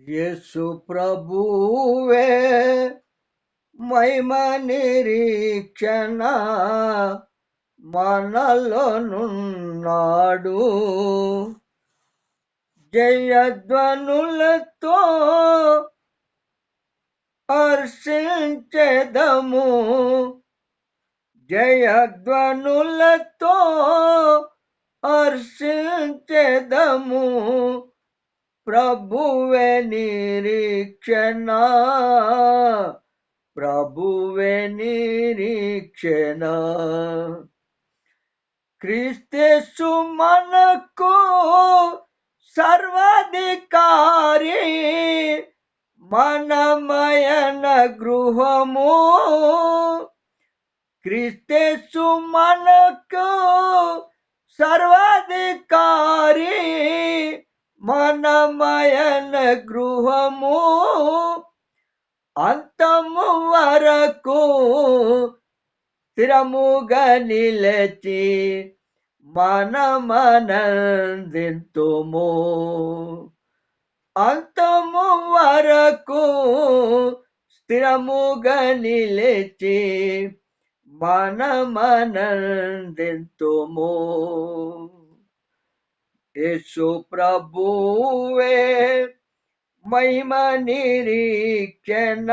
యేసు ప్రభువే మహిమ నిరీక్షణ మనలోనున్నాడు. జయధ్వనులతో హర్షించెదము, జయధ్వనులతో హర్షించెదము. ప్రభువే నిరీక్షణ, ప్రభువే నిరీక్షణ. క్రీస్తేసు మనకు సర్వాధికారి, మనమయన గృహము. క్రీస్తేసు మనకు సర్వాధికారి, మనమయన గృహము. అంతము వరకు స్థిరముగా నిలచి మనమనందింతుము. అంతము వరకు స్థిరముగా నిలిచి మనమనందింతుము. యేసు ప్రభువే మహిమ నిరీక్షణ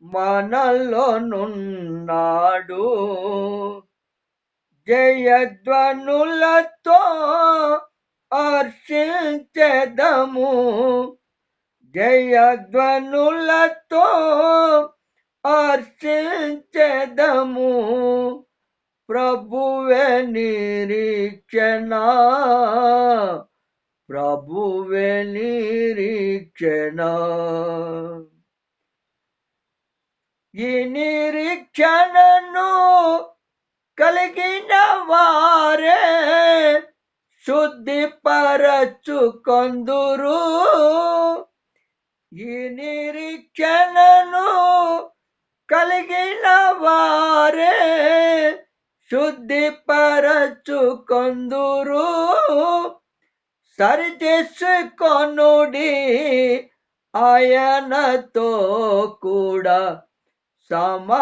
మనలోనున్నాడు. జయధ్వనులతో హర్షించెదము, జయధ్వనులతో హర్షించెదము. ప్రభువే నిరీక్షణ, ప్రభువే నిరీక్షణ. ఈ నిరీక్షణను కలిగిన వారే శుద్ధిపరచుకొందురు. ఈ నిరీక్షణను కలిగిన వారే శుద్ధిపరచుకొందురు. సరిచేసుకొనుడి ఆయనతో కూడా సమానులగునట్లు.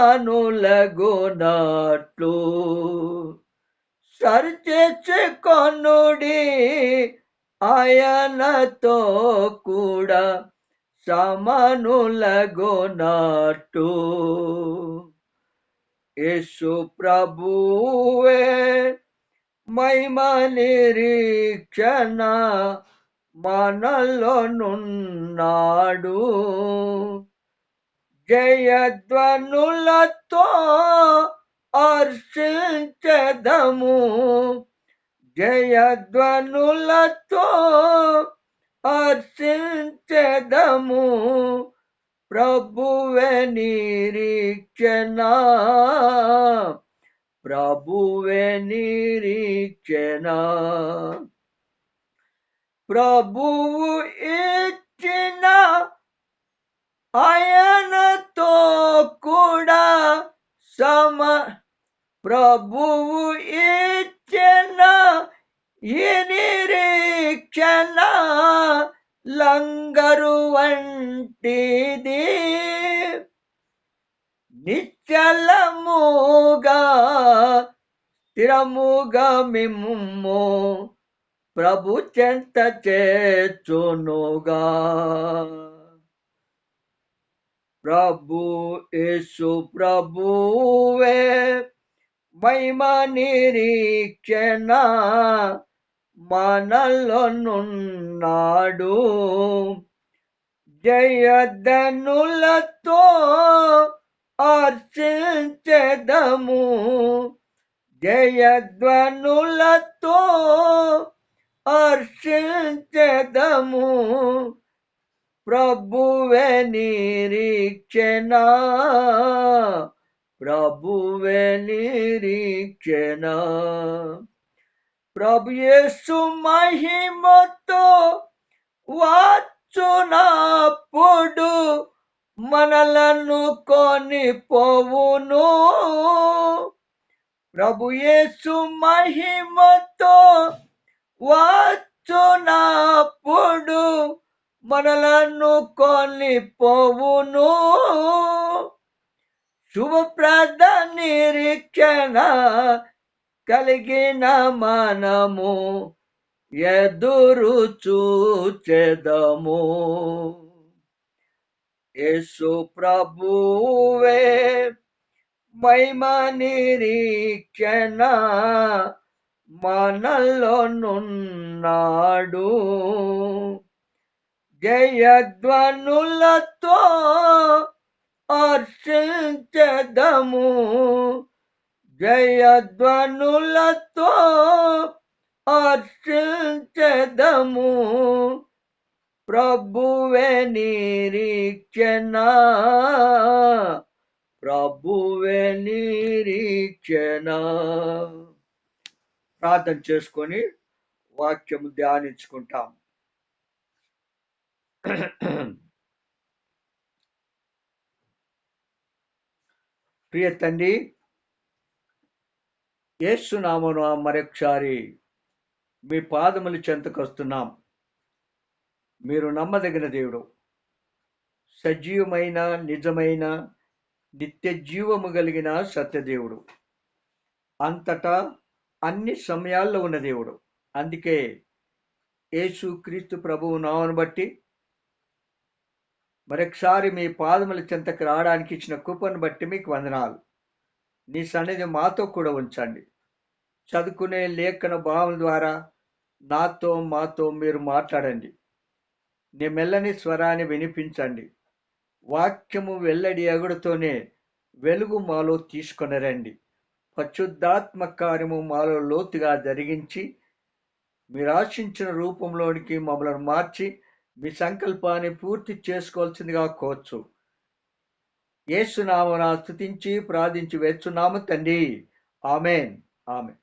సరిచేసుకొనుడి ఆయనతో కూడా సమానులగునట్లు. యేసు ప్రభువే మహిమ నిరీక్షణ మనలోనున్నాడు. జయధ్వనులతో హర్షించెదము, జయధ్వనులతో హర్షించెదము. ప్రభువే నిరీక్షణ, ప్రభువే నిరీక్షణ. ప్రభువు ఇచ్చిన ఆయనతో కూడా ప్రభువు ఇచ్చిన ఈ నిరీక్షణ లంగరు వంటిది. నిశ్చలముగా స్థిరముగా మిమ్ము ప్రభు చెంత చేర్చునుగా. ప్రభు యేసు ప్రభువే మహిమ నిరీక్షణ మనలోనున్నాడు. జయధ్వనులతో హర్షించెదము, జయధ్వనులతో హర్షించెదము. ప్రభువే నిరీక్షణ, ప్రభువే నిరీక్షణ. ప్రభు యేసు మహిమతో వచ్చునప్పుడు మనలను కొనిపోవును. ప్రభు యేసు మహిమతో వచ్చునప్పుడు మనలను కొనిపోవును. శుభప్రద నిరీక్షణ కలిగిన మనము ఎదురు చూచెదము. యేసు ప్రభువే మహిమ నిరీక్షణ మనలోనున్నాడు. జయధ్వనులతో హర్షించెదము. జయధ్వనులతో హర్షించెదము. ప్రభువే నిరీక్షణ, ప్రభువే నిరీక్షణ. ప్రార్థన చేసుకొని వాక్యము ధ్యానించుకుంటాం. ప్రియ తండ్రి, యేసు నామమున మరొకసారి మీ పాదములు చెంతకొస్తున్నాం. మీరు నమ్మదగిన దేవుడు, సజీవమైన నిజమైన నిత్య జీవము కలిగిన సత్యదేవుడు, అంతటా అన్ని సమయాల్లో ఉన్న దేవుడు. అందుకే యేసు క్రీస్తు ప్రభువు నామమును బట్టి మరొకసారి మీ పాదముల చెంతకు రావడానికి ఇచ్చిన కృపను బట్టి మీకు వందనాలు. నీ సన్నిధి మాతో కూడా ఉంచండి. చదువుకునే లేఖన భావం ద్వారా మాతో మీరు మాట్లాడండి. నీ మెల్లని స్వరాన్ని వినిపించండి. వాక్యము వెల్లడి ఎగుడుతోనే వెలుగు మాలో తీసుకొని రండి. పరిశుద్ధాత్మ కార్యము మాలో లోతుగా జరిగించి మీరు ఆశించిన రూపంలోనికి మమ్మల్ని మార్చి మీ సంకల్పాన్ని పూర్తి చేసుకోవాల్సిందిగా కోర్చు. యేసు నామమున స్తుతించి ప్రార్థించి వేచున్నాము తండ్రి. ఆమేన్. ఆమేన్.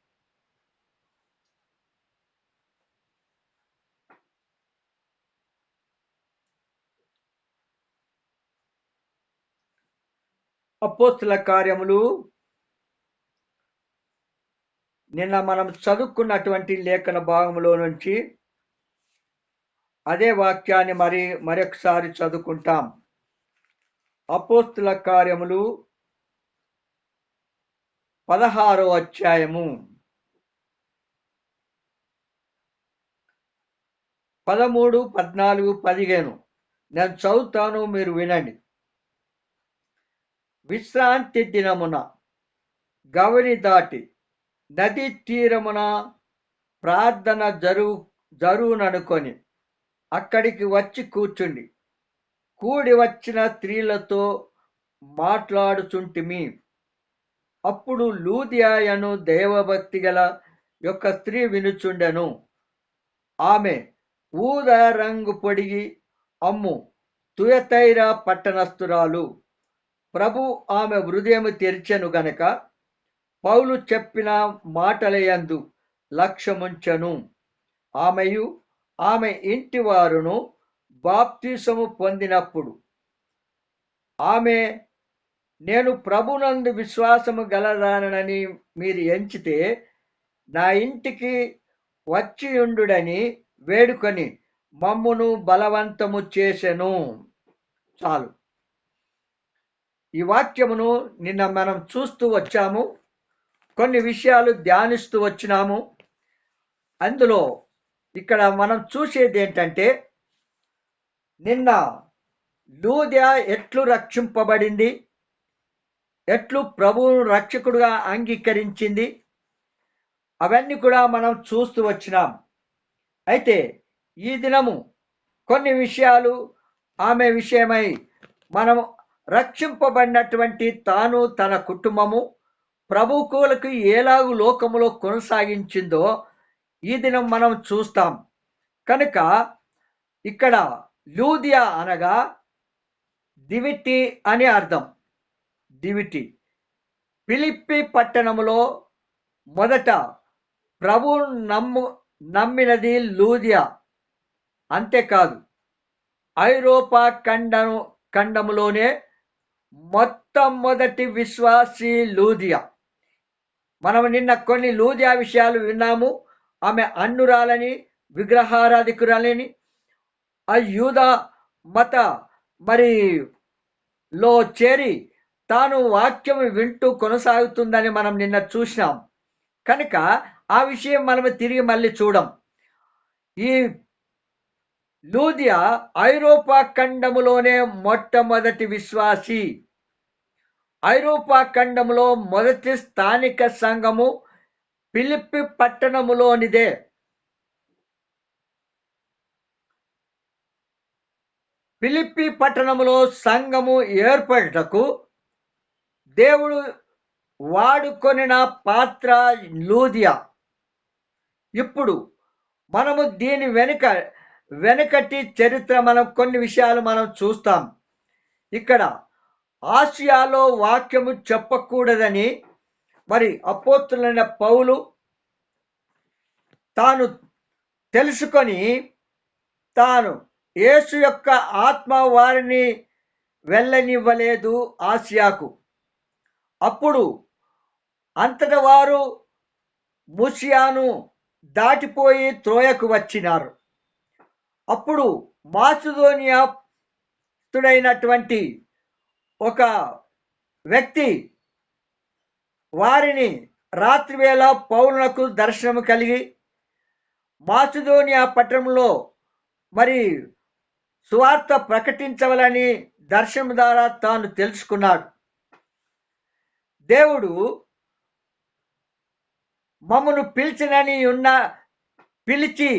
అపోస్తల కార్యములు నిన్న మనం చదువుకున్నటువంటి లేఖన భాగంలో నుంచి అదే వాక్యాన్ని మరొకసారి చదువుకుంటాం. అపోస్తల కార్యములు 16వ అధ్యాయము 13, 14, 15 నేను చదువుతాను, మీరు వినండి. విశ్రాంతి దినమున గవని దాటి నది తీరమున ప్రార్థన జరువుననుకొని అక్కడికి వచ్చి కూర్చుండి కూడి వచ్చిన స్త్రీలతో మాట్లాడుచుంటిమి. అప్పుడు లూదియాయను దైవభక్తి గల యొక్క స్త్రీ వినుచుండెను. ఆమె ఊద రంగు పొడిగి అమ్ము తుయతైరా పట్టణస్థురాలు. ప్రభు ఆమె హృదయము తెరిచెను గనక పౌలు చెప్పిన మాటలయందు లక్ష్యముంచెను. ఆమెయు ఆమె ఇంటి వారును బాప్తిసము పొందినప్పుడు ఆమె, నేను ప్రభునందు విశ్వాసము గలదానని మీరు ఎంచితే నా ఇంటికి వచ్చియుండుడని వేడుకొని మమ్మును బలవంతము చేసెను. చాలు. ఈ వాక్యమును నిన్న మనం చూస్తూ వచ్చాము, కొన్ని విషయాలు ధ్యానిస్తూ వచ్చినాము. అందులో ఇక్కడ మనం చూసేది ఏంటంటే, నిన్న లూదియా ఎట్లు రక్షింపబడింది, ఎట్లు ప్రభువును రక్షకుడుగా అంగీకరించింది, అవన్నీ కూడా మనం చూస్తూ వచ్చినాం. అయితే ఈ దినము కొన్ని విషయాలు ఆమె విషయమై మనం రక్షింపబడినటువంటి తాను తన కుటుంబము ప్రభువులకు ఎలాగు లోకములో కొనసాగించిందో ఈ దినం మనం చూస్తాం. కనుక ఇక్కడ లూదియా అనగా దివిటి అని అర్థం. దివిటి. ఫిలిప్పి పట్టణములో మొదట ప్రభువు నమ్మినది లూదియా. అంతేకాదు, ఐరోపా ఖండములోనే మొట్టమొదటి విశ్వాసి లూదియా. మనం నిన్న కొన్ని లూదియా విషయాలు విన్నాము. ఆమె అన్నురాలని, విగ్రహారాధికురాలని, ఆ యూద మత మరి లో చేరి తాను వాక్యం వింటూ కొనసాగుతుందని మనం నిన్న చూసినాం. కనుక ఆ విషయం మనం తిరిగి మళ్ళీ చూడం. ఈ లూదియా ఐరోపా ఖండములోనే మొట్టమొదటి విశ్వాసి. ఐరోపా ఖండములో మొదటి స్థానిక సంఘము ఫిలిప్పి పట్టణములోనిదే. ఫిలిప్పి పట్టణములో సంఘము ఏర్పడటకు దేవుడు వాడుకొనిన పాత్ర లూదియా. ఇప్పుడు మనము దీని వెనకటి చరిత్ర మనం కొన్ని విషయాలు మనం చూస్తాం. ఇక్కడ ఆసియాలో వాక్యము చెప్పకూడదని మరి అపోస్తులైన పౌలు తాను తెలుసుకొని తాను యేసు యొక్క ఆత్మ వారిని వెళ్ళనివ్వలేదు ఆసియాకు. అప్పుడు అంతట వారు ముసియాను దాటిపోయి త్రోయకు వచ్చినారు. అప్పుడు మాసిదోనియాస్తుడైనటువంటి ఒక వ్యక్తి వారిని రాత్రివేళ పౌలునకు దర్శనము కలిగి మాసిదోనియా పట్టణంలో మరి సువార్త ప్రకటించవలని దర్శనం ద్వారా తాను తెలుసుకున్నాడు. దేవుడు మమ్మను పిలిచి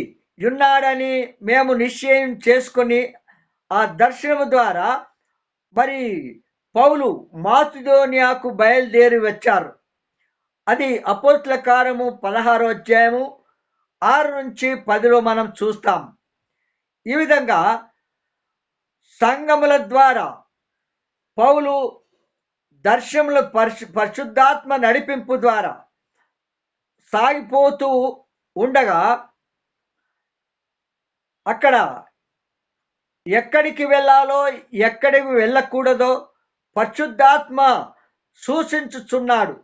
ఉన్నాడని మేము నిశ్చయం చేసుకొని ఆ దర్శనము ద్వారా మరి పౌలు మాసిదోనియాకు బయలుదేరి వచ్చారు. అది అపోస్తల కార్యము 16వ అధ్యాయము 6 నుంచి 10లో మనం చూస్తాం. ఈ విధంగా సంఘముల ద్వారా పౌలు దర్శనముల పరిశుద్ధాత్మ నడిపింపు ద్వారా సాగిపోతూ ఉండగా అక్కడ ఎక్కడికి వెళ్ళాలో ఎక్కడికి వెళ్ళకూడదో పరిశుద్ధాత్మ సూచించుచున్నాడు.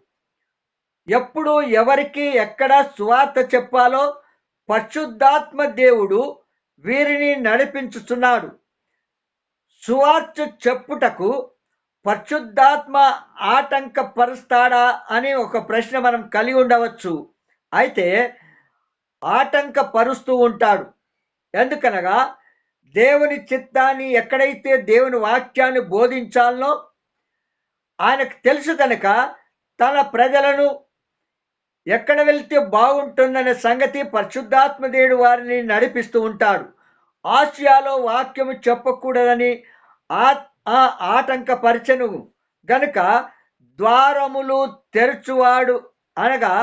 ఎప్పుడు ఎవరికి ఎక్కడ సువార్త చెప్పాలో పరిశుద్ధాత్మ దేవుడు వీరిని నడిపించుచున్నాడు. సువార్త చెప్పుటకు పరిశుద్ధాత్మ ఆటంకపరుస్తాడా అని ఒక ప్రశ్న మనం కలిగి ఉండవచ్చు. అయితే ఆటంకపరుస్తూ ఉంటాడు. ఎందుకనగా దేవుని చిత్తాన్ని ఎక్కడైతే దేవుని వాక్యాన్ని బోధించాలనో ఆయనకు తెలుసు కనుక తన ప్రజలను ఎక్కడ వెళ్తే బాగుంటుందనే సంగతి పరిశుద్ధాత్మ దేవుడు వారిని నడిపిస్తూ ఉంటాడు. ఆసియాలో వాక్యము చెప్పకూడదని ఆటంకపరచను గనుక ద్వారములు తెరచువాడు అనగా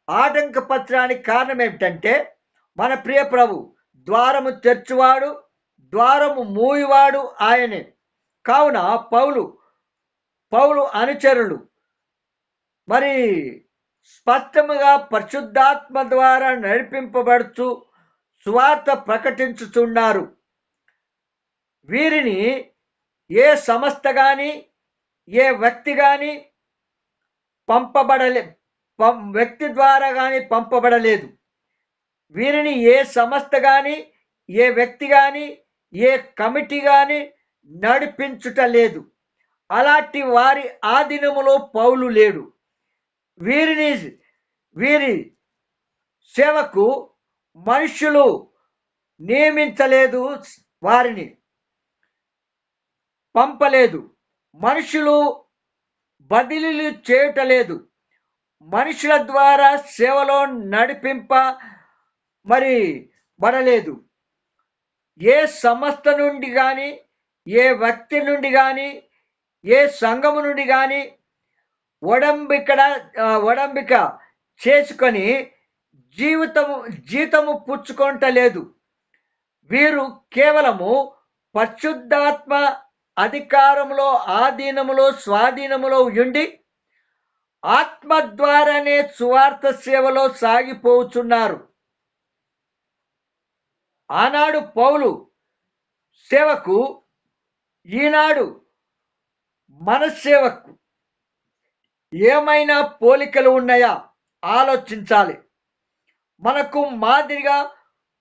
ఆటంకపరచడానికి కారణం ఏమిటంటే మన ప్రియ ప్రభు ద్వారము తెరచువాడు ద్వారము మూయివాడు ఆయనే. కావున పౌలు అనుచరులు మరి స్పష్టముగా పరిశుద్ధాత్మ ద్వారా నడిపింపబడుచు సువార్త ప్రకటించుచున్నారు. వీరిని ఏ సంస్థ కానీ ఏ వ్యక్తి కానీ వ్యక్తి ద్వారా కానీ పంపబడలేదు. వీరిని ఏ సంస్థ కానీ ఏ వ్యక్తి కానీ ఏ కమిటీ కానీ నడిపించుట లేదు. అలాంటి వారి ఆధీనములో పౌలు లేడు. వీరి సేవకు మనుషులు నియమించలేదు, వారిని పంపలేదు, మనుషులు బదిలీలు చేయటలేదు. మనుషుల ద్వారా సేవలో నడిపింప మరి బడలేదు. ఏ సంస్థ నుండి కానీ ఏ వ్యక్తి నుండి కానీ ఏ సంఘము నుండి కానీ ఒడంబిక చేసుకొని జీతము పుచ్చుకొనటలేదు. వీరు కేవలము పరిశుద్ధాత్మ అధికారములో ఆధీనములో స్వాధీనములో ఉండి ఆత్మ ద్వారానే సువార్త సేవలో సాగిపోతున్నారు. ఆనాడు పౌలు సేవకు ఈనాడు మన సేవకు ఏమైనా పోలికలు ఉన్నాయా ఆలోచించాలి. మనకు మాదిరిగా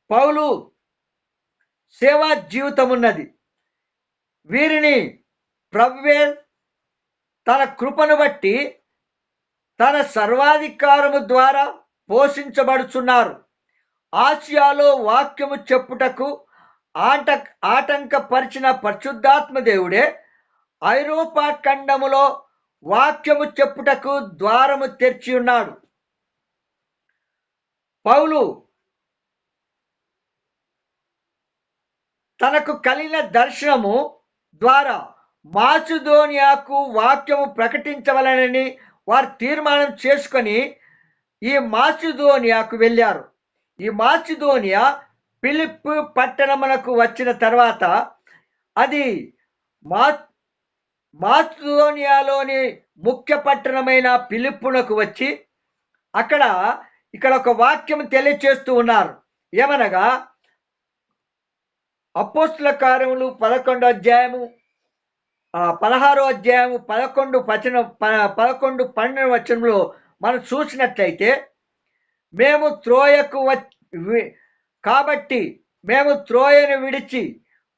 పౌలు సేవా జీవితం ఉన్నది. వీరిని ప్రభువే తన కృపను బట్టి తన సర్వాధికారము ద్వారా పోషించబడుచున్నారు. ఆసియాలో వాక్యము చెప్పుటకు ఆటంకపరిచిన పరిశుద్ధాత్మ దేవుడే ఐరోపా ఖండములో వాక్యము చెప్పుటకు ద్వారము తెరిచి ఉన్నాడు. పౌలు తనకు కలిగిన దర్శనము ద్వారా మాసిదోనియాకు వాక్యము ప్రకటించవలనని వారు తీర్మానం చేసుకొని ఈ మాసిదోనియాకు వెళ్ళారు. ఈ మాసిదోనియా ఫిలిప్పు పట్టణమునకు వచ్చిన తర్వాత అది మాసిదోనియాలోని ముఖ్య పట్టణమైన ఫిలిప్పునకు వచ్చి ఇక్కడ ఒక వాక్యం తెలియచేస్తూ ఉన్నారు. ఏమనగా అపోస్తుల కార్యములు 11వ అధ్యాయము 16వ అధ్యాయము 11-12 వచనంలో మనం చూసినట్లయితే కాబట్టి మేము త్రోయను విడిచి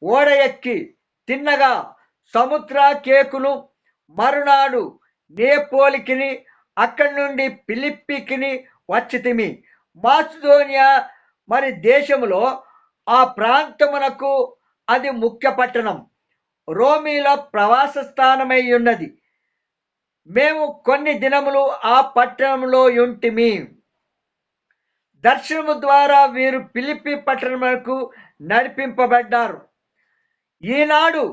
ఓడ ఎక్కి తిన్నగా సముద్ర కేకును మరునాడు నేపోలికిని అక్కడి నుండి ఫిలిప్పికిని వచ్చితిమి. మాసిదోనియా మరి దేశములో ఆ ప్రాంతమునకు అది ముఖ్య పట్టణం, రోమీల ప్రవాస స్థానమై ఉన్నది. మేము కొన్ని దినములు ఆ పట్టణంలో ఉంటిమి. దర్శనము ద్వారా వీరు ఫిలిప్పి పట్టణమునకు నడిపింపబడ్డారు. ఈనాడు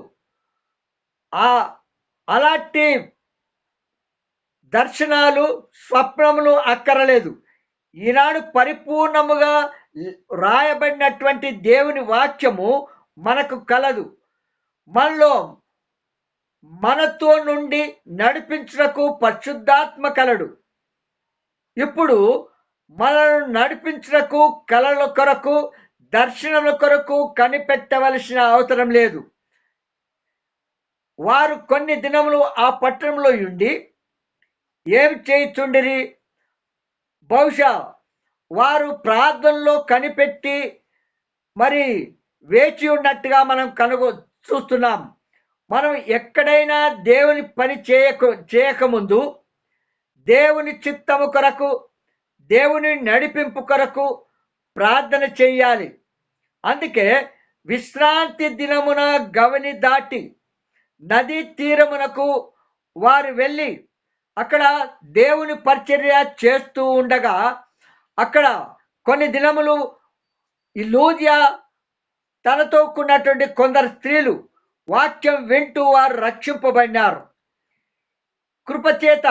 అలాంటి దర్శనాలు స్వప్నములు అక్కరలేదు. ఈనాడు పరిపూర్ణముగా రాయబడినటువంటి దేవుని వాక్యము మనకు కలదు. మనతో నుండి నడిపించుటకు పరిశుద్ధాత్మ కలడు. ఇప్పుడు మనను నడిపించుటకు కలల కొరకు దర్శనముల కొరకు కనిపెట్టవలసిన అవసరం లేదు. వారు కొన్ని దినములు ఆ పట్టణంలో ఉండి ఏమి చేయుచుండిరి? బహుశా వారు ప్రార్థనలో కనిపెట్టి మరి వేచి ఉన్నట్టుగా మనం చూస్తున్నాం. మనం ఎక్కడైనా దేవుని పని చేయకముందు దేవుని చిత్తము కొరకు, దేవుని నడిపింపు కొరకు ప్రార్థన చేయాలి. అందుకే విశ్రాంతి దినమున గవని దాటి నదీ తీరమునకు వారు వెళ్ళి అక్కడ దేవుని పరిచర్య చేస్తూ ఉండగా అక్కడ కొన్ని దినములు ఈ లూదియా తనతో కూడినటువంటి కొందరు స్త్రీలు వాక్యం వింటూ వారు రక్షింపబడినారు. కృపచేత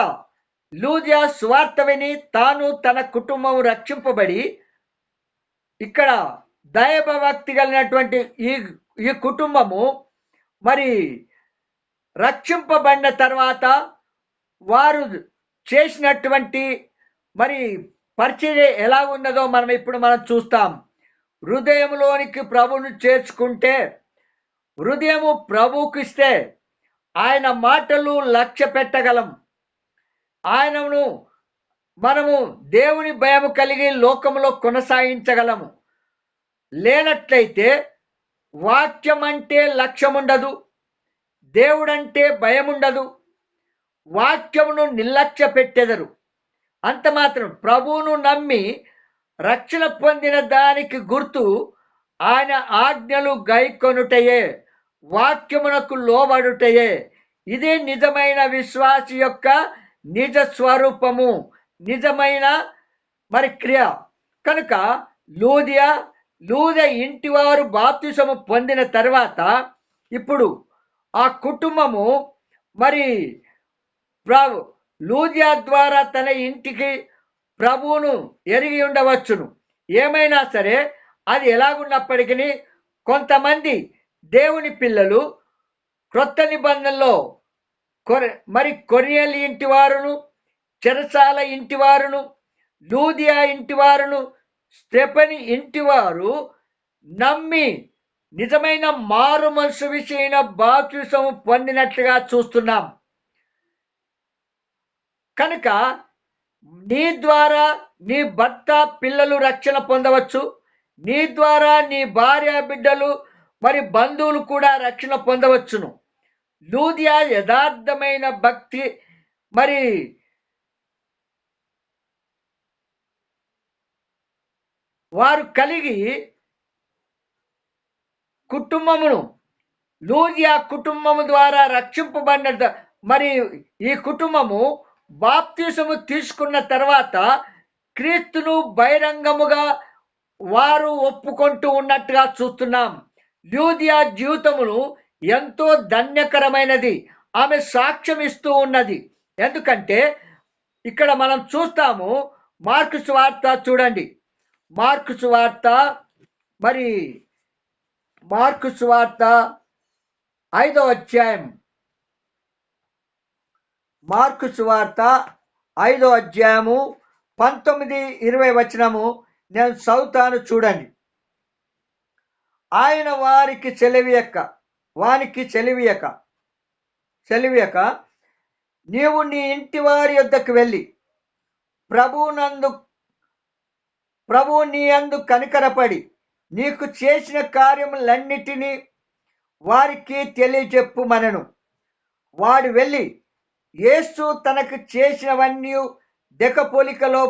లూదియా సువార్త విని తాను తన కుటుంబం రక్షింపబడి ఇక్కడ దైవభక్తి కలిగినటువంటి ఈ కుటుంబము మరి రక్షింపబడిన తర్వాత వారు చేసినటువంటి మరి పరిచర్య ఎలా ఉన్నదో మనం చూస్తాం. హృదయంలోనికి ప్రభువును చేర్చుకుంటే, హృదయము ప్రభువుకి ఇస్తే ఆయన మాటలు లక్ష్య పెట్టగలం. ఆయనను మనము దేవుని భయము కలిగి లోకంలో కొనసాగించగలము. లేనట్లయితే వాక్యం అంటే లక్ష్యం ఉండదు, దేవుడంటే భయం ఉండదు, వాక్యమును నిర్లక్ష్య పెట్టెదరు. అంత మాత్రం ప్రభువును నమ్మి రక్షణ పొందిన దానికి గుర్తు ఆయన ఆజ్ఞలు గైకొనుటయే, వాక్యమునకు లోబడుటయే. ఇదే నిజమైన విశ్వాసి యొక్క నిజ స్వరూపము, నిజమైన మరి క్రియ. కనుక లూదియా ఇంటివారు బాప్తిసము పొందిన తర్వాత ఇప్పుడు ఆ కుటుంబము మరి లూదియా ద్వారా తన ఇంటికి ప్రభువును ఎరిగి ఉండవచ్చును. ఏమైనా సరే అది ఎలాగున్నప్పటికీ కొంతమంది దేవుని పిల్లలు క్రొత్త నిబంధనలో కొరియల్ ఇంటి వారును, చెరసాల ఇంటి వారును, లూదియా ఇంటి వారును, స్టెఫనీ ఇంటి వారు నమ్మి నిజమైన మారు మనసు విషయమైన బాప్తిసము పొందినట్లుగా చూస్తున్నాం. కనుక నీ ద్వారా నీ భర్త పిల్లలు రక్షణ పొందవచ్చు, నీ ద్వారా నీ భార్య బిడ్డలు మరి బంధువులు కూడా రక్షణ పొందవచ్చును. లూదియా యథార్థమైన భక్తి మరి వారు కలిగి కుటుంబమును లూదియా కుటుంబము ద్వారా రక్షింపబడిన మరి ఈ కుటుంబము బాప్తిసము తీసుకున్న తర్వాత క్రీస్తును బహిరంగముగా వారు ఒప్పుకుంటూ ఉన్నట్టుగా చూస్తున్నాం. లూదియా జీవితమును ఎంతో ధన్యకరమైనది. ఆమె సాక్ష్యం ఇస్తూ ఉన్నది. ఎందుకంటే ఇక్కడ మనం చూస్తాము, మార్కు సువార్త చూడండి. మార్కు సువార్త మరి మార్కు సువార్త 5వ అధ్యాయం. మార్కు సువార్త 5వ అధ్యాయము 19-20 వచనము నేను చదువుతాను చూడండి. ఆయన వానికి చెలివియక నీవు నీ ఇంటి వారి యొద్దకు వెళ్ళి ప్రభువు నీ యందు కనికరపడి నీకు చేసిన కార్యములన్నిటినీ వారికి తెలియజెప్పుమనెను. వాడు వెళ్ళి యేసు తనకు చేసినవన్నీ దెకపోలికలో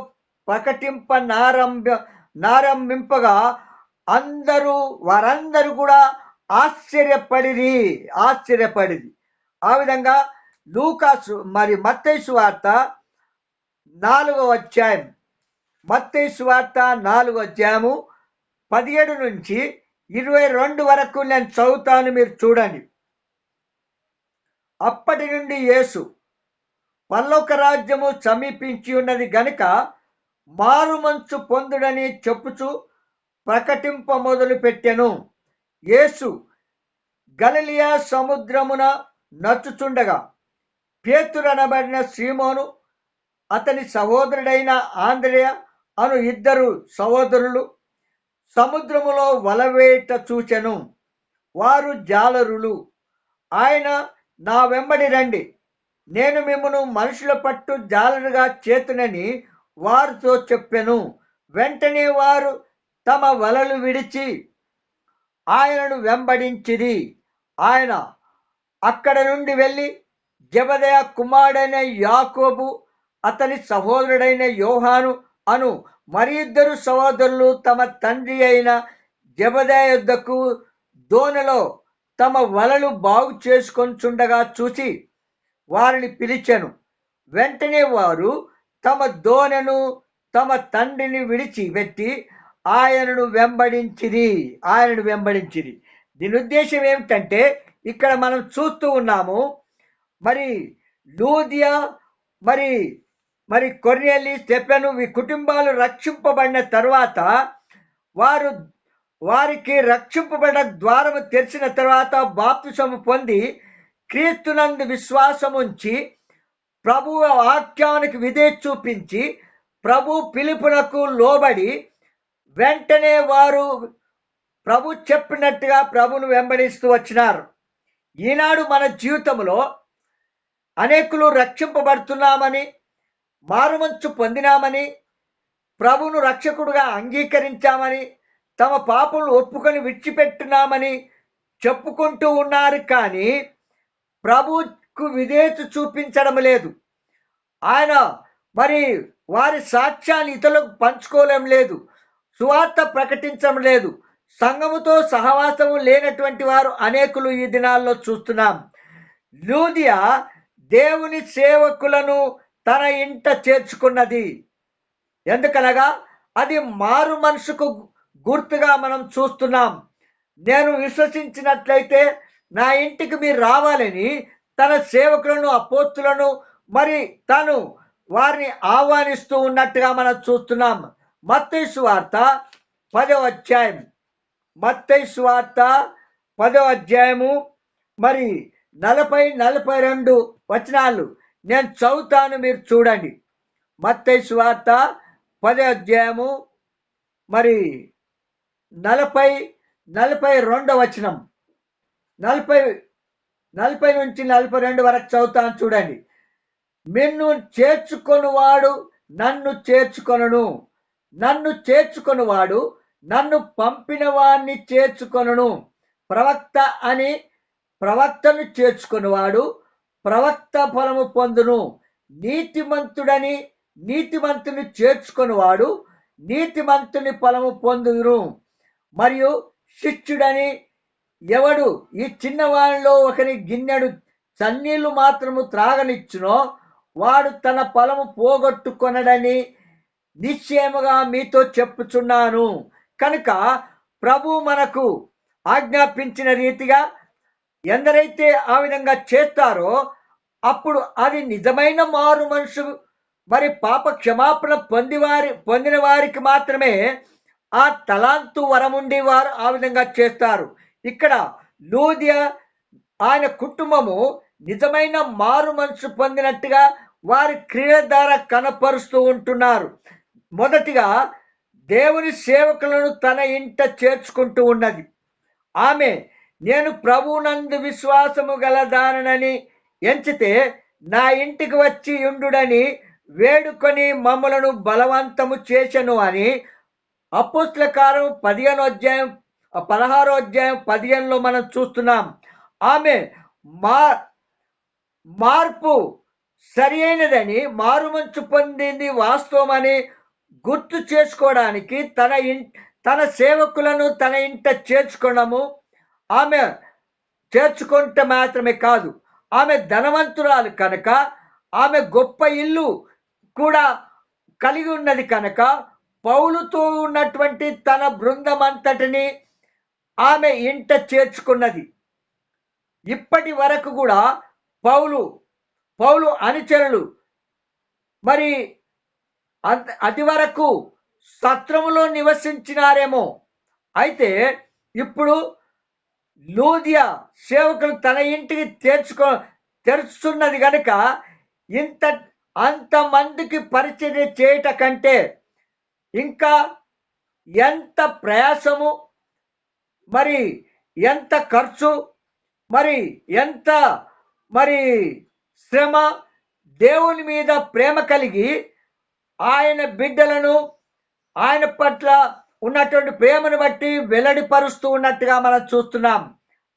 నారంభింపగా వారందరూ కూడా ఆశ్చర్యపడిది. ఆ విధంగా లూకాసు మరి మత్తయి సువార్త 4వ అధ్యాయం, మత్తయి సువార్త 4వ అధ్యాయము 17-22 వరకు నేను చదువుతాను, మీరు చూడండి. అప్పటి నుండి యేసు పరలోక రాజ్యము సమీపించి ఉన్నది గనుక మారుమనసు పొందుడని చెప్పుచు ప్రకటింప మొదలు పెట్టెను. యేసు గలిలయ సముద్రమున నడుచుచుండగా పేతురనబడిన సీమోను అతని సహోదరుడైన ఆంద్రేయ అను 2 సహోదరులు సముద్రములో వలవేట చూచెను. వారు జాలరులు. ఆయన, నా వెంబడి రండి, నేను మిమ్మును మనుషుల పట్టు జాలరుగా చేతునని వారితో చెప్పెను. వెంటనే వారు తమ వలలు విడిచి ఆయనను వెంబడించిరి. ఆయన అక్కడ నుండి వెళ్ళి జెబెదయి కుమారుడైన యాకోబు అతని సహోదరుడైన యోహాను అను మరి 2 సహోదరులు తమ తండ్రి అయిన జెబెదయి యొద్దకు దోణిలో తమ వలలు బాగు చేసుకొనుచుండగా చూసి వారిని పిలిచెను. వెంటనే వారు తమ దోణెను తమ తండ్రిని విడిచిపెట్టి ఆయనను వెంబడించిరి. దీని ఉద్దేశం ఏమిటంటే, ఇక్కడ మనం చూస్తూ ఉన్నాము, మరి లూదియా మరి కొర్నేలి, స్టెఫెను ఈ కుటుంబాలు రక్షింపబడిన తర్వాత వారికి రక్షింపబడిన ద్వారము తెరిచిన తర్వాత బాప్తిసము పొంది క్రీస్తునందు విశ్వాసముంచి ప్రభు వాక్యానికి విధేయత చూపించి ప్రభు పిలుపునకు లోబడి వెంటనే వారు ప్రభు చెప్పినట్టుగా ప్రభును వెంబడిస్తూ వచ్చినారు. ఈనాడు మన జీవితంలో అనేకులు రక్షింపబడుతున్నామని, మారుమనసు పొందినామని, ప్రభును రక్షకుడుగా అంగీకరించామని, తమ పాపములు ఒప్పుకొని విడిచిపెట్టినామని చెప్పుకుంటూ ఉన్నారు. కానీ ప్రభుకు విధేయత చూపించడం లేదు. ఆయన మరి వారి సాక్ష్యాన్ని ఇతరులకు పంచుకోవడం లేదు, సువార్త ప్రకటించడం లేదు. సంఘముతో సహవాసము లేనటువంటి వారు అనేకులు ఈ దినాల్లో చూస్తున్నాం. లూదియా దేవుని సేవకులను తన ఇంట చేర్చుకున్నది. ఎందుకనగా అది మారు మనసుకు గుర్తుగా మనం చూస్తున్నాం. నేను విశ్వసించినట్లయితే నా ఇంటికి మీరు రావాలని తన సేవకులను, అపోస్తులను మరి తాను వారిని ఆహ్వానిస్తూ ఉన్నట్టుగా మనం చూస్తున్నాం. మత్తయి సువార్త 10వ అధ్యాయం, మత్తయి సువార్త 10వ అధ్యాయము మరి 40-42 వచనాలు నేను చదువుతాను, మీరు చూడండి. మత్తయి సువార్త 10వ అధ్యాయము మరి 40-42 వచనం, 40-42 వరకు చదువుతాను చూడండి. నిన్ను చేర్చుకొనువాడు నన్ను చేర్చుకొనును, నన్ను చేర్చుకొనువాడు నన్ను పంపిన వాడిని చేర్చుకొనును. ప్రవక్త అని ప్రవక్తను చేర్చుకునేవాడు ప్రవక్త ఫలము పొందును. నీతిమంతుడని నీతిమంతుని చేర్చుకునేవాడు నీతిమంతుని ఫలము పొందును. మరియు శిష్యుడని ఎవడు ఈ చిన్నవాడిలో ఒకరి గిన్నెడు చన్నీళ్లు మాత్రము త్రాగనిచ్చునో వాడు తన ఫలము పోగొట్టుకొనడని నిశ్చయముగా మీతో చెప్పుచున్నాను. కనుక ప్రభు మనకు ఆజ్ఞాపించిన రీతిగా ఎందరైతే ఆ విధంగా చేస్తారో అప్పుడు అది నిజమైన మారు మనసు, మరి పాప క్షమాపణ పొందిన వారికి మాత్రమే ఆ తలాంతు వరముండి వారు ఆ విధంగా చేస్తారు. ఇక్కడ లూదియా ఆయన కుటుంబము నిజమైన మారు మనసు పొందినట్టుగా వారి క్రియల ద్వారా కనపరుస్తూ ఉంటున్నారు. మొదటిగా దేవుని సేవకులను తన ఇంట చేర్చుకుంటూ ఉన్నది. ఆమె నేను ప్రభువునందు విశ్వాసము గలదానని ఎంచితే నా ఇంటికి వచ్చి ఉండుడని వేడుకొని మమ్మలను బలవంతము చేసెను అని అపోస్తల కార్యం 16వ అధ్యాయం 15లో మనం చూస్తున్నాం. ఆమె మార్పు సరి అయినదని మారుమంచు పొందింది వాస్తవమని గుర్తు చేసుకోవడానికి తన సేవకులను తన ఇంట చేర్చుకోవడము, ఆమె చేర్చుకుంటే మాత్రమే కాదు, ఆమె ధనవంతురాలు కనుక ఆమె గొప్ప ఇల్లు కూడా కలిగి ఉన్నది కనుక పౌలుతో ఉన్నటువంటి తన బృందం అంతటిని ఆమె ఇంట చేర్చుకున్నది. ఇప్పటి వరకు కూడా పౌలు అనుచరులు మరి అది వరకు సత్రములో నివసించినారేమో, ఇప్పుడు లూదియా సేవకులు తన ఇంటికి తెరుచుతున్నది కనుక అంతమందికి పరిచర్య చేయట కంటే ఇంకా ఎంత ప్రయాసము, మరి ఎంత ఖర్చు, మరి ఎంత శ్రమ, దేవుని మీద ప్రేమ కలిగి ఆయన బిడ్డలను ఆయన పట్ల ఉన్నటువంటి ప్రేమను బట్టి వెల్లడిపరుస్తూ ఉన్నట్టుగా మనం చూస్తున్నాం.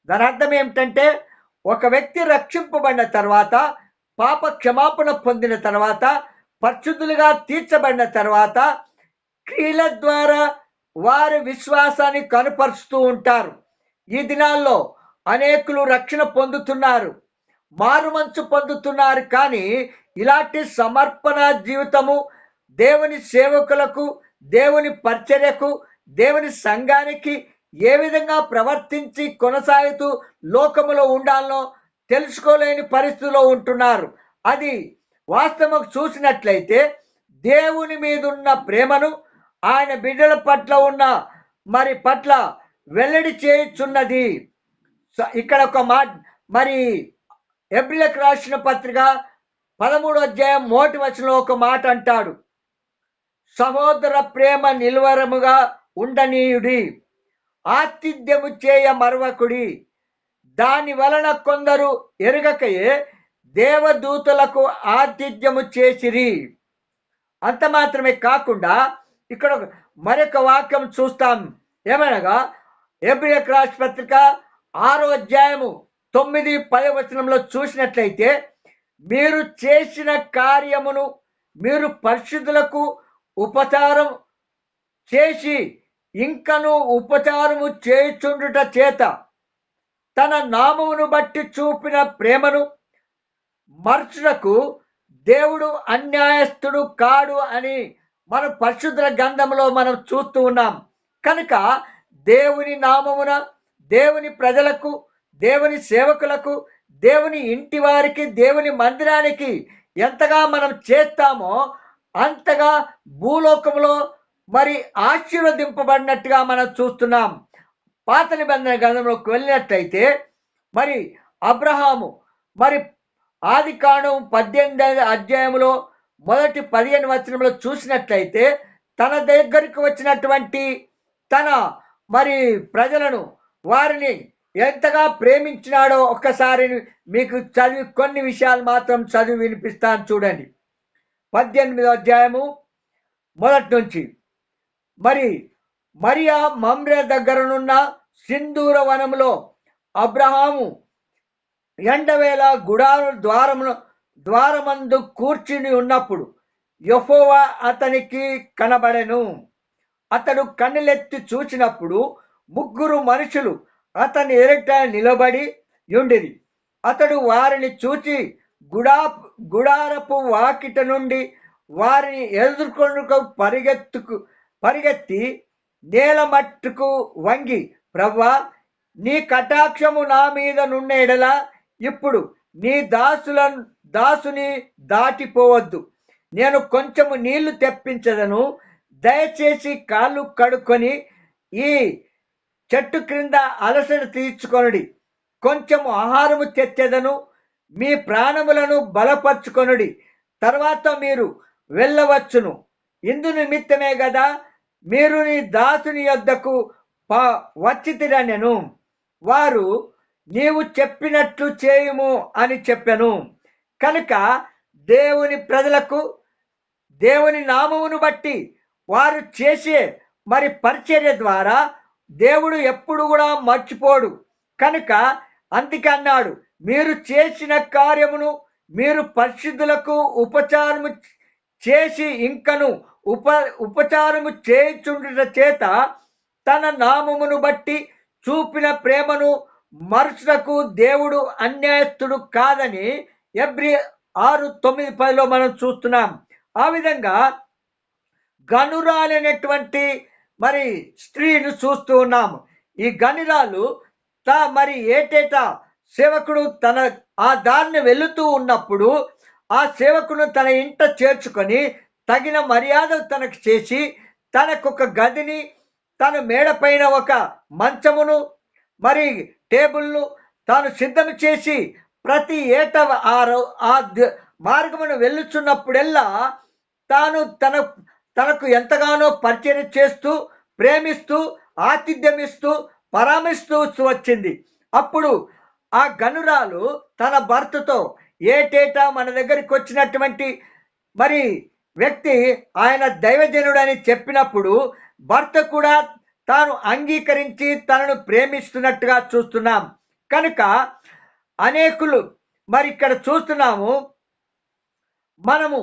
దాని అర్థం ఏమిటంటే ఒక వ్యక్తి రక్షింపబడిన తర్వాత, పాప క్షమాపణ పొందిన తర్వాత, పరిశుద్ధులుగా తీర్చబడిన తర్వాత క్రియల ద్వారా వారి విశ్వాసాన్ని కనుపరుస్తూ ఉంటారు. ఈ దినాల్లో అనేకులు రక్షణ పొందుతున్నారు, మారుమంచు పొందుతున్నారు. కానీ ఇలాంటి సమర్పణ జీవితము దేవుని సేవకులకు, దేవుని పరిచర్యకు, దేవుని సంఘానికి ఏ విధంగా ప్రవర్తించి కొనసాగుతూ లోకములో ఉండాలో తెలుసుకోలేని పరిస్థితిలో ఉంటున్నారు. అది వాస్తవం చూసినట్లయితే దేవుని మీద ఉన్న ప్రేమను ఆయన బిడ్డల పట్ల ఉన్న పట్ల వెల్లడి చేయుచున్నది. ఇక్కడ ఒక మాట, హెబ్రీయులకు రాసిన పత్రిక 13వ అధ్యాయం 1వ వచనంలో ఒక మాట అంటాడు, సహోదర ప్రేమ నిల్వరముగా ఉండనీయుడి, ఆతిథ్యము చేయ మరవకుడి, దాని వలన కొందరు ఎరుగకయే దేవదూతలకు ఆతిథ్యము చేసిరి. అంత మాత్రమే కాకుండా ఇక్కడ మరొక వాక్యం చూస్తాం. ఏమనగా హెబ్రీయులకు రాసిన పత్రిక 6వ అధ్యాయము 9, 10 వచనంలో చూసినట్లయితే, మీరు చేసిన కార్యమును మీరు పరిశుద్ధులకు ఉపచారం చేసి ఇంకను ఉపచారము చేయుచుండుట చేత తన నామమును బట్టి చూపిన ప్రేమను మర్చుటకు దేవుడు అన్యాయస్తుడు కాడు అని మనం పరిశుద్ధుల గ్రంథంలో మనం చూస్తూ ఉన్నాం. కనుక దేవుని నామమున, దేవుని ప్రజలకు, దేవుని సేవకులకు, దేవుని ఇంటి వారికి, దేవుని మందిరానికి ఎంతగా మనం చేస్తామో అంతగా భూలోకంలో ఆశీర్వదింపబడినట్టుగా మనం చూస్తున్నాం. పాత నిబంధన గ్రంథంలోకి వెళ్ళినట్లయితే అబ్రహాము ఆదికాండం 18వ అధ్యాయంలో మొదటి 15 వచనంలో చూసినట్లయితే తన దగ్గరికి వచ్చినటువంటి తన ప్రజలను, వారిని ఎంతగా ప్రేమించినాడో ఒక్కసారి మీకు కొన్ని విషయాలు మాత్రం చదివి వినిపిస్తాను చూడండి. 18వ అధ్యాయము మొదటి నుంచి, మరియా మమ్రే దగ్గరనున్న సింధూర వనములో అబ్రహాము ఎండవేళ గుడారు ద్వారమందు కూర్చుని ఉన్నప్పుడు యెహోవా అతనికి కనబడెను. అతడు కన్నులెత్తి చూచినప్పుడు ముగ్గురు మనుషులు అతని ఎదుట నిలబడి యుండిరి. అతడు వారిని చూచి గుడారపు వాకిట నుండి వారిని ఎదుర్కొనుకు పరిగెత్తి నేల మట్టుకు వంగి, ప్రవ్వా, నీ కటాక్షము నా మీద నున్న ఎడల ఇప్పుడు నీ దాసుని దాటిపోవద్దు. నేను కొంచెము నీళ్లు తెప్పించదను. దయచేసి కాళ్ళు కడుక్కొని ఈ చెట్టు క్రింద అలసట తీర్చుకొనుడి. కొంచెము ఆహారము తెచ్చెదను. మీ ప్రాణములను బలపరుచుకొనుడి. తర్వాత మీరు వెళ్ళవచ్చును. ఇందు నిమిత్తమే గదా మీరు నీ దాసుని యొద్దకు వచ్చితిరనెను. వారు, నీవు చెప్పినట్లు చేయుము అని చెప్పెను. కనుక దేవుని ప్రజలకు దేవుని నామమును బట్టి వారు చేసే పరిచర్య ద్వారా దేవుడు ఎప్పుడు కూడా మర్చిపోడు. కనుక అందుకే అన్నాడు, మీరు చేసిన కార్యమును మీరు పరిశుద్ధులకు ఉపచారము చేసి ఇంకను ఉపచారము చేయుచుండుట చేత తన నామమును బట్టి చూపిన ప్రేమను మరుచుటకు దేవుడు అన్యాయస్తుడు కాదని ఎబ్రీ 6:9-10 మనం చూస్తున్నాం. ఆ విధంగా గనురాలైనటువంటి స్త్రీని చూస్తూ ఉన్నాము. ఈ గనురాలు ఏటేటా సేవకుడు ఆ దారిని వెళుతూ ఉన్నప్పుడు ఆ సేవకుడు తన ఇంట చేర్చుకొని తగిన మర్యాద తనకు చేసి తనకొక గదిని, తన మేడ పైన ఒక మంచమును టేబుల్ను తాను సిద్ధం చేసి ప్రతి ఏటా ఆ మార్గమును వెళ్ళుచున్నప్పుడెల్లా తాను తనకు ఎంతగానో పరిచర్య చేస్తూ, ప్రేమిస్తూ, ఆతిథ్యమిస్తూ, పరామర్శిస్తూ వచ్చింది. అప్పుడు ఆ గనురాలు తన భర్తతో ఏటేటా మన దగ్గరికి వచ్చినటువంటి వ్యక్తి ఆయన దైవజనుడు అని చెప్పినప్పుడు భర్త కూడా తాను అంగీకరించి తనను ప్రేమిస్తున్నట్టుగా చూస్తున్నాం. కనుక అనేకులు ఇక్కడ చూస్తున్నాము, మనము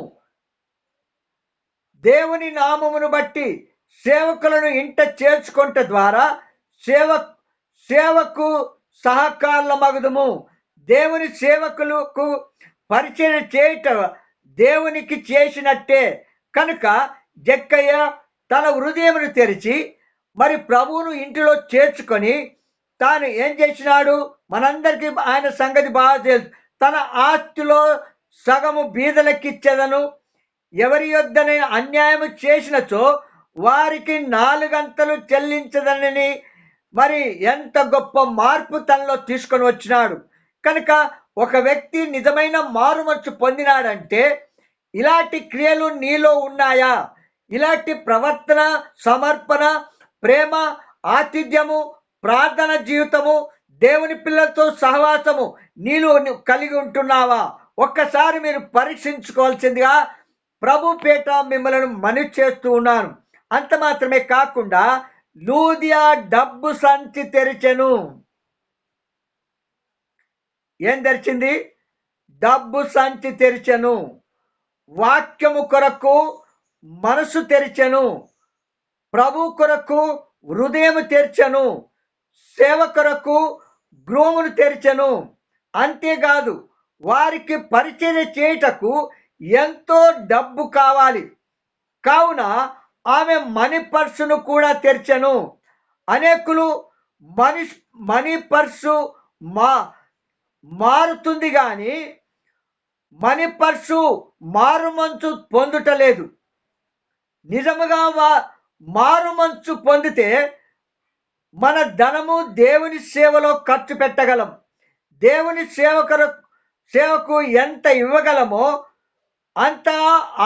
దేవుని నామమును బట్టి సేవకులను ఇంట చేర్చుకుంట ద్వారా సేవకు సహకారుల మగుదుము. దేవుని సేవకులకు పరిచయం చేయటం దేవునికి చేసినట్టే. కనుక జక్కయ్య తన హృదయమును తెరిచి ప్రభువును ఇంటిలో చేర్చుకొని తాను ఏం చేసినాడు, మనందరికీ ఆయన సంగతి బాగా తెలుసు. తన ఆస్తిలో సగము బీదలకిచ్చేదను, ఎవరి యొద్దనే అన్యాయము చేసినచో వారికి 4 అంతలు చెల్లించదనని ఎంత గొప్ప మార్పు తనలో తీసుకొని వచ్చినాడు. కనుక ఒక వ్యక్తి నిజమైన మారుమనసు పొందినాడంటే ఇలాంటి క్రియలు నీలో ఉన్నాయా? ఇలాంటి ప్రవర్తన, సమర్పణ, ప్రేమ, ఆతిథ్యము, ప్రార్థన జీవితము, దేవుని పిల్లలతో సహవాసము నీలో కలిగి ఉంటున్నావా? ఒక్కసారి మీరు పరీక్షించుకోవాల్సిందిగా ప్రభు పేట మిమ్మల్ని మనవి చేస్తూ ఉన్నాను. అంత మాత్రమే కాకుండా లూదియా డబ్బు సంచి తెరిచెను. ఏం తెరిచింది? డబ్బు సంచి తెరిచెను. వాక్యము కొరకు మనసు తెరిచెను. ప్రభు కొరకు హృదయం తెరిచెను. సేవ కొరకు గృహమును తెరిచెను. అంతేకాదు వారికి పరిచర్య చేయుటకు ఎంతో డబ్బు కావాలి. కావున ఆమె మనీ పర్సును కూడా తెరిచెను. అనేకులు మనీ పర్సు మారుతుంది కానీ మనీ పర్సు మారుమంచు పొందుటలేదు. నిజముగా మారుమంచు పొందితే మన ధనము దేవుని సేవలో ఖర్చు పెట్టగలం. దేవుని సేవకు ఎంత ఇవ్వగలమో అంత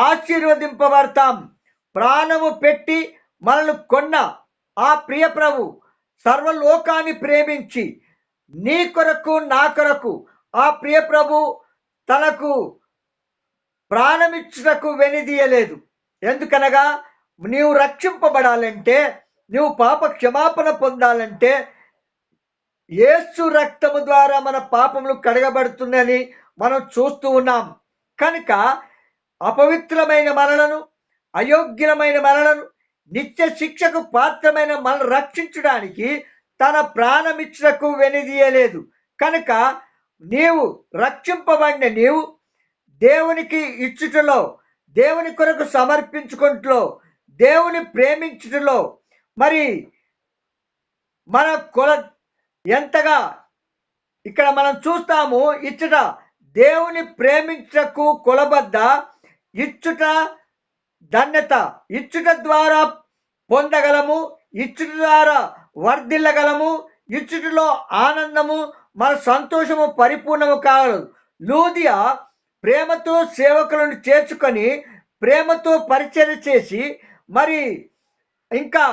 ఆశీర్వదింపబడతాం. ప్రాణము పెట్టి మనల్ని కొన్న ఆ ప్రియ ప్రభు సర్వలోకాన్ని ప్రేమించి నీ కొరకు నా కొరకు ఆ ప్రియ ప్రభు తనకు ప్రాణమిచ్చుటకు వెనుదీయలేదు. ఎందుకనగా నీవు రక్షింపబడాలంటే, నువ్వు పాప క్షమాపణ పొందాలంటే యేసు రక్తము ద్వారా మన పాపములు కడగబడుతుందని మనం చూస్తూ ఉన్నాం. కనుక అపవిత్రమైన మనలను, అయోగ్యమైన మనలను, నిత్య శిక్షకు పాత్రమైన మనల్ని రక్షించడానికి తన ప్రాణమిచ్చుటకు వెనుదీయలేదు. కనుక నీవు రక్షింపబడిన నీవు దేవునికి ఇచ్చుటలో, దేవుని కొరకు సమర్పించుకుంటలో, దేవుని ప్రేమించుటలో మరి మన ఎంతగా ఇక్కడ మనం చూస్తాము. ఇచ్చుట దేవుని ప్రేమించకు కొలబద్ద ఇచ్చుట ధన్యత. ఇచ్చుట ద్వారా పొందగలము, ఇచ్చుట ద్వారా వర్ధిల్లగలము, ఇచ్చుటలో ఆనందము, మన సంతోషము పరిపూర్ణము కాగలదు. లూదియా ప్రేమతో సేవకులను చేర్చుకొని ప్రేమతో పరిచర్య చేసి మరి ఇంకా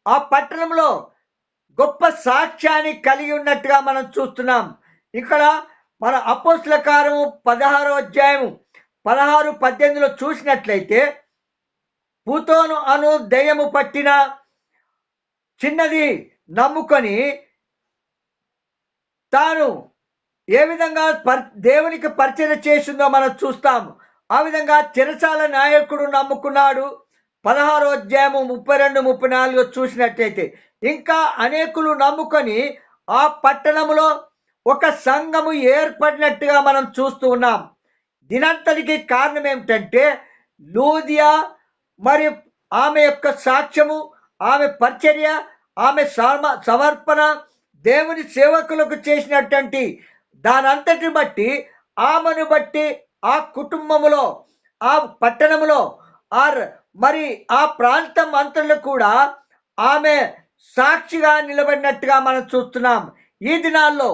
ఆ పట్టణంలో గొప్ప సాక్ష్యాన్ని కలిగి ఉన్నట్టుగా మనం చూస్తున్నాం. ఇక్కడ మన అపోస్తుల కార్యము 16వ అధ్యాయము 16-18లో చూసినట్లయితే, పూతోను అను దయ్యము పట్టిన చిన్నది నమ్ముకొని తాను ఏ విధంగా దేవునికి పరిచయం చేసిందో మనం చూస్తాము. ఆ విధంగా చెరసాల నాయకుడు నమ్ముకున్నాడు. 16వ అధ్యాయము 32-34 చూసినట్లయితే ఇంకా అనేకులు నమ్ముకొని ఆ పట్టణంలో ఒక సంఘము ఏర్పడినట్టుగా మనం చూస్తూ ఉన్నాం. దీనంతటికి కారణం ఏమిటంటే లూదియా మరి ఆమె యొక్క సాక్ష్యము, ఆమె పరిచర్య, ఆమె సమర్పణ, దేవుని సేవకులకు చేసినటువంటి దానంతటిని బట్టి, ఆమెను బట్టి ఆ కుటుంబములో, ఆ పట్టణములో మరి ఆ ప్రాంతం అంతలో కూడా ఆమె సాక్షిగా నిలబడినట్టుగా మనం చూస్తున్నాం. ఈ దినాల్లో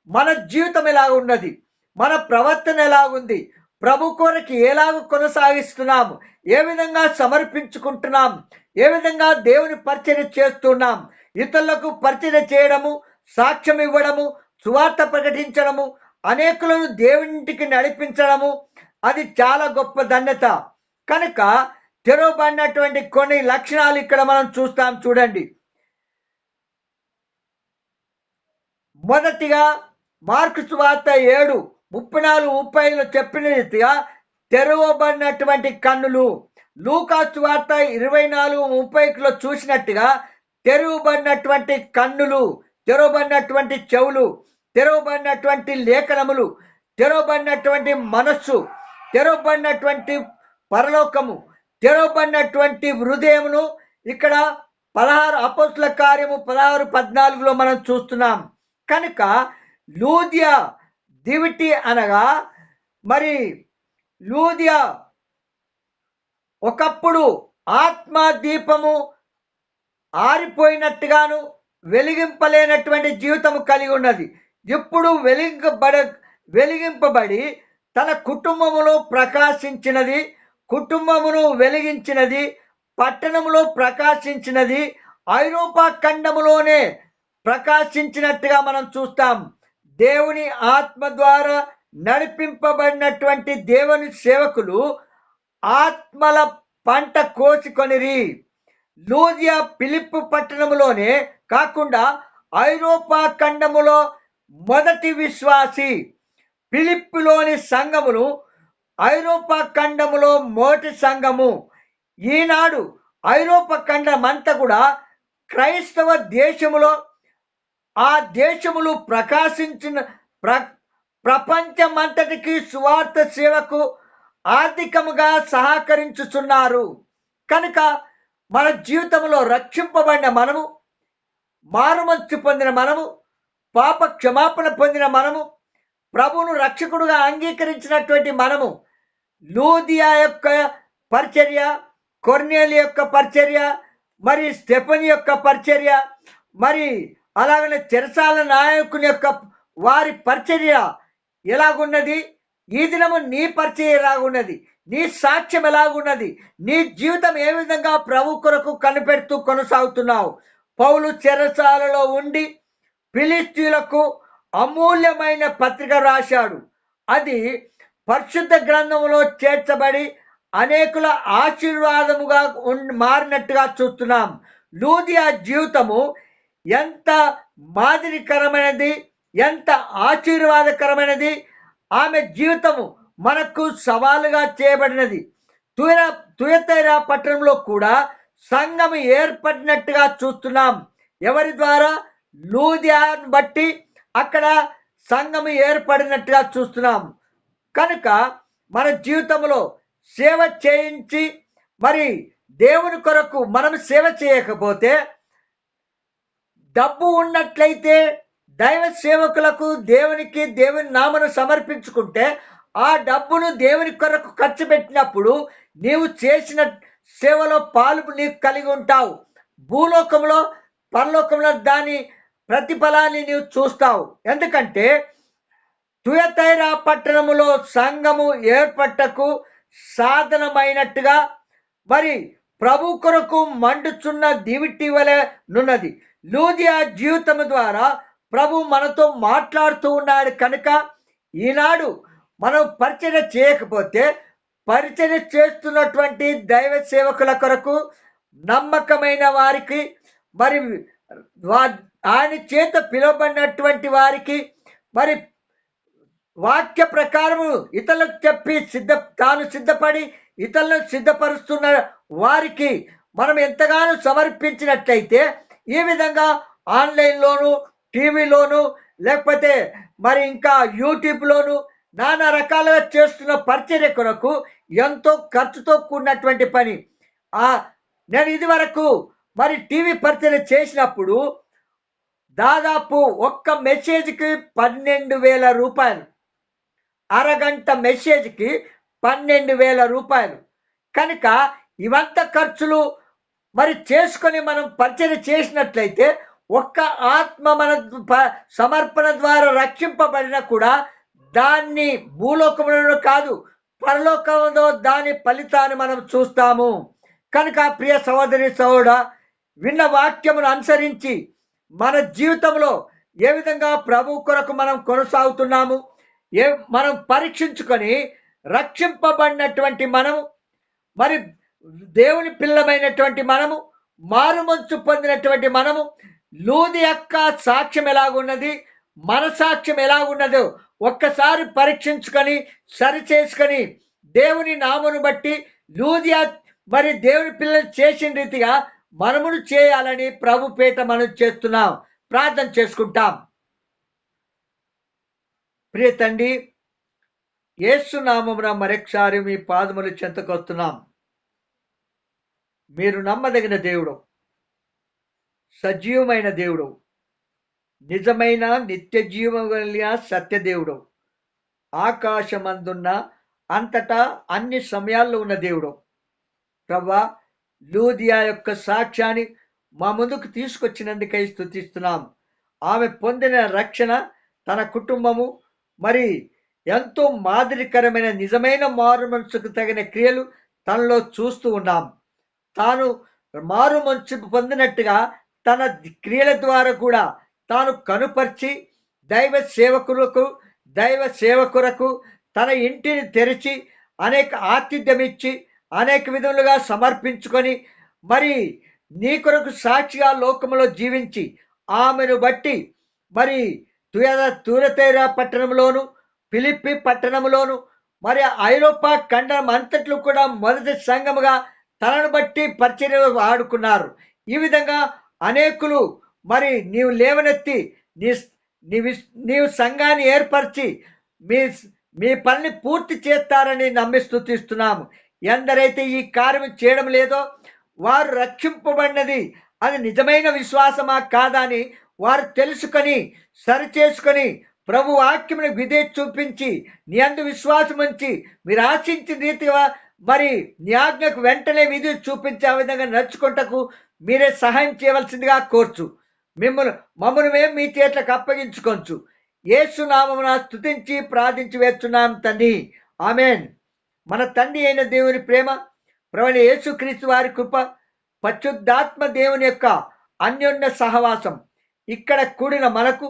మన జీవితం ఎలాగ ఉన్నది, మన ప్రవర్తన ఎలాగుంది, ప్రభు కొరకు ఎలాగ కొనసాగిస్తున్నాము, ఏ విధంగా సమర్పించుకుంటున్నాం, ఏ విధంగా దేవుని పరిచర్య చేస్తున్నాం, ఇతరులకు పరిచర్య చేయడము, సాక్ష్యం ఇవ్వడము, సువార్త ప్రకటించడము, అనేకులను దేవునింటికి నడిపించడము, అది చాలా గొప్ప ధన్యత. కనుక తెరవబడినటువంటి కొన్ని లక్షణాలు ఇక్కడ మనం చూస్తాం. చూడండి, మొదటిగా మార్కు సువార్త 7:34-35లో చెప్పిన రీతిగా తెరవబడినటువంటి కన్నులు. లూకా సువార్త 24:30లో చూసినట్టుగా తెరవబడినటువంటి కన్నులు, తెరవబడినటువంటి చెవులు, తెరవబడినటువంటి లేఖనములు, తెరవబడినటువంటి మనస్సు, తెరవబడినటువంటి పరలోకము, తెరవబడినటువంటి హృదయమును ఇక్కడ 16 అపోస్తుల కార్యము 16-14లో మనం చూస్తున్నాం. కనుక లూదియా దివిటి అనగా మరి లూదియా ఒకప్పుడు ఆత్మ దీపము ఆరిపోయినట్టుగాను వెలిగింపలేనటువంటి జీవితము కలిగి ఉన్నది. ఇప్పుడు వెలిగింపబడి తన కుటుంబములో ప్రకాశించినది, కుటుంబమును వెలిగించినది, పట్టణములో ప్రకాశించినది, ఐరోపా ఖండములోనే ప్రకాశించినట్టుగా మనం చూస్తాం. దేవుని ఆత్మ ద్వారా నడిపింపబడినటువంటి దేవుని సేవకులు ఆత్మల పంట కోసుకొనిరి. లూదియా ఫిలిప్పు పట్టణములోనే కాకుండా ఐరోపా ఖండములో మొదటి విశ్వాసి. ఫిలిప్పులోని సంఘమును ఐరోపా ఖండములో మొదటి సంఘము. ఈనాడు ఐరోపా ఖండం అంతా కూడా క్రైస్తవ దేశములో, ఆ దేశములు ప్రకాశించిన ప్రపంచమంతటికి సువార్త సేవకు ఆర్థికముగా సహకరించుచున్నారు. కనుక మన జీవితంలో రక్షింపబడిన మనము, మారుమనస్సు పొందిన మనము, పాప క్షమాపణ పొందిన మనము, ప్రభువును రక్షకుడుగా అంగీకరించినటువంటి మనము లూదియా యొక్క పరిచర్య, కొర్నేలి యొక్క పరిచర్య, మరి స్టెఫనీ యొక్క పరిచర్య, మరి అలాగనే చెరసాల నాయకుని యొక్క వారి పరిచర్య ఎలాగున్నది, ఈ దినము నీ పరిచర్య ఎలాగున్నది, నీ సాక్ష్యం ఎలాగున్నది, నీ జీవితం ఏ విధంగా ప్రభు కొరకు కనిపెడుతూ కొనసాగుతున్నావు. పౌలు చెరసాలలో ఉండి ఫిలిస్తీయులకు అమూల్యమైన పత్రిక రాశాడు. అది పరిశుద్ధ గ్రంథంలో చేర్చబడి అనేకుల ఆశీర్వాదముగా మారినట్టుగా చూస్తున్నాం. లూదియా జీవితము ఎంత మాదిరికరమైనది, ఎంత ఆశీర్వాదకరమైనది. ఆమె జీవితము మనకు సవాలుగా చేయబడినది. తుయతైరా పట్టణంలో కూడా సంఘం ఏర్పడినట్టుగా చూస్తున్నాం. ఎవరి ద్వారా? లూదియాను బట్టి అక్కడ సంఘం ఏర్పడినట్టుగా చూస్తున్నాం. కనుక మన జీవితంలో సేవ చేయించి మరి దేవుని కొరకు మనం సేవ చేయకపోతే, డబ్బు ఉన్నట్లయితే దైవ సేవకులకు దేవుని నామను సమర్పించుకుంటే ఆ డబ్బును దేవుని కొరకు ఖర్చు పెట్టినప్పుడు నీవు చేసిన సేవలో పాలు నీకు కలిగి ఉంటావు. భూలోకంలో పరలోకంలో దాని ప్రతిఫలాన్ని నీవు చూస్తావు. ఎందుకంటే తుయతైరా పట్టణములో సంఘము ఏర్పట్టకు సాధనమైనట్టుగా మరి ప్రభు కొరకు మండుచున్న దివిటి వలె నున్నది. లూదియా జీవితము ద్వారా ప్రభు మనతో మాట్లాడుతూ ఉన్నాడు. కనుక ఈనాడు మనం పరిచర్య చేయకపోతే పరిచర్య చేస్తున్నటువంటి దైవ సేవకుల కొరకు, నమ్మకమైన వారికి, మరి ఆయన చేత పిలువబడినటువంటి వారికి, మరి వాక్య ప్రకారము ఇతరులకు చెప్పి తాను సిద్ధపడి ఇతరులను సిద్ధపరుస్తున్న వారికి మనం ఎంతగానో సమర్పించినట్లయితే ఈ విధంగా ఆన్లైన్లోను, టీవీలోను, లేకపోతే మరి ఇంకా యూట్యూబ్లోను నానా రకాలుగా చేస్తున్న పరిచర్య కొరకు ఎంతో ఖర్చుతో కూడినటువంటి పని. నేను ఇది వరకు మరి టీవీ పరిచర్య చేసినప్పుడు దాదాపు ఒక్క మెసేజ్కి 12,000 రూపాయలు, అరగంట మెసేజ్కి 12,000 రూపాయలు. కనుక ఇవంతా ఖర్చులు మరి చేసుకొని మనం పరిచర్య చేసినట్లయితే ఒక్క ఆత్మ మన సమర్పణ ద్వారా రక్షింపబడినా కూడా దాన్ని భూలోకంలో కాదు పరలోకంలో దాని ఫలితాన్ని మనం చూస్తాము. కనుక ప్రియ సహోదరి సహోదరుడా, విన్న వాక్యమును అనుసరించి మన జీవితంలో ఏ విధంగా ప్రభు కొరకు మనం కొనసాగుతున్నాము, మనం పరీక్షించుకొని రక్షింపబడినటువంటి మనము, మరి దేవుని పిల్లమైనటువంటి మనము, మారుమంచు పొందినటువంటి మనము, లూది యొక్క సాక్ష్యం ఎలాగున్నది, మన సాక్ష్యం ఎలాగున్నదో ఒక్కసారి పరీక్షించుకొని సరి చేసుకొని దేవుని నామను బట్టి లూదియా మరి దేవుని పిల్లలు చేసిన రీతిగా మనమును చేయాలని ప్రభు పేట మనం చేస్తున్నాం. ప్రార్థన చేసుకుంటాం. ప్రియ తండ్రి, యేసు నామమున మరొకసారి మీ పాదములు చెంతకొస్తున్నాం. మీరు నమ్మదగిన దేవుడు, సజీవమైన దేవుడు, నిజమైన నిత్య జీవం కలిగిన సత్యదేవుడు, ఆకాశమందున్న అంతటా అన్ని సమయాల్లో ఉన్న దేవుడు. ప్రభా, లూదియా యొక్క సాక్ష్యాన్ని మా ముందుకు తీసుకొచ్చినందుకై స్తుతిస్తున్నాం. ఆమె పొందిన రక్షణ, తన కుటుంబము మరి ఎంతో మాదిరికరమైన నిజమైన మారు మనసుకు తగిన క్రియలు తనలో చూస్తూ ఉన్నాం. తాను మారు మనసు పొందినట్టుగా తన క్రియల ద్వారా కూడా తాను కనుపరిచి దైవ సేవకులకు తన ఇంటిని తెరిచి అనేక ఆతిథ్యం ఇచ్చి అనేక విధములుగా సమర్పించుకొని మరి నీ కొరకు సాక్షిగా లోకములో జీవించి ఆమెను బట్టి మరి తుయతైరా పట్టణంలోను, ఫిలిప్పి పట్టణంలోను, మరి ఐరోపా ఖండం అంతట్లో కూడా మొదటి సంఘముగా తనను బట్టి పరిచర్య వాడుకున్నారు. ఈ విధంగా అనేకులు మరి నీవు లేవనెత్తి నీవు సంఘాన్ని ఏర్పరిచి మీ పనిని పూర్తి చేస్తారని నమ్మి స్తుతిస్తున్నాము. ఎందరైతే ఈ కార్యం చేయడం లేదో వారు రక్షింపబడినది అది నిజమైన విశ్వాసమా కాదా అని వారు తెలుసుకొని సరిచేసుకొని ప్రభు వాక్యమును విధేయత చూపించి నీ అందు విశ్వాసం ఉంచి మీరు ఆశించిన రీతిగా మరి నీ ఆజ్ఞకు వెంటనే విధి చూపించే ఆ విధంగా నడుచుకుంటకు మీరే సహాయం చేయవలసిందిగా కోర్చు. మమ్మల్ని మేము మీ చేతులకు అప్పగించుకోవచ్చు. యేసు నామమున స్తుతించి ప్రార్థించి వేస్తున్నాం తండ్రి, ఆమెన్. మన తండ్రి అయిన దేవుని ప్రేమ, ప్రభువైన యేసుక్రీస్తు వారి కృప, పరిశుద్ధాత్మ దేవుని యొక్క అన్యోన్య సహవాసం ఇక్కడ కూడిన మనకు,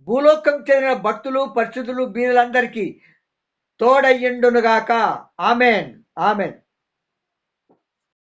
భూలోకం చెందిన భక్తులు, పరిశుద్ధులు, బీదలందరికీ తోడయ్యుండునుగాక. Amen, amen.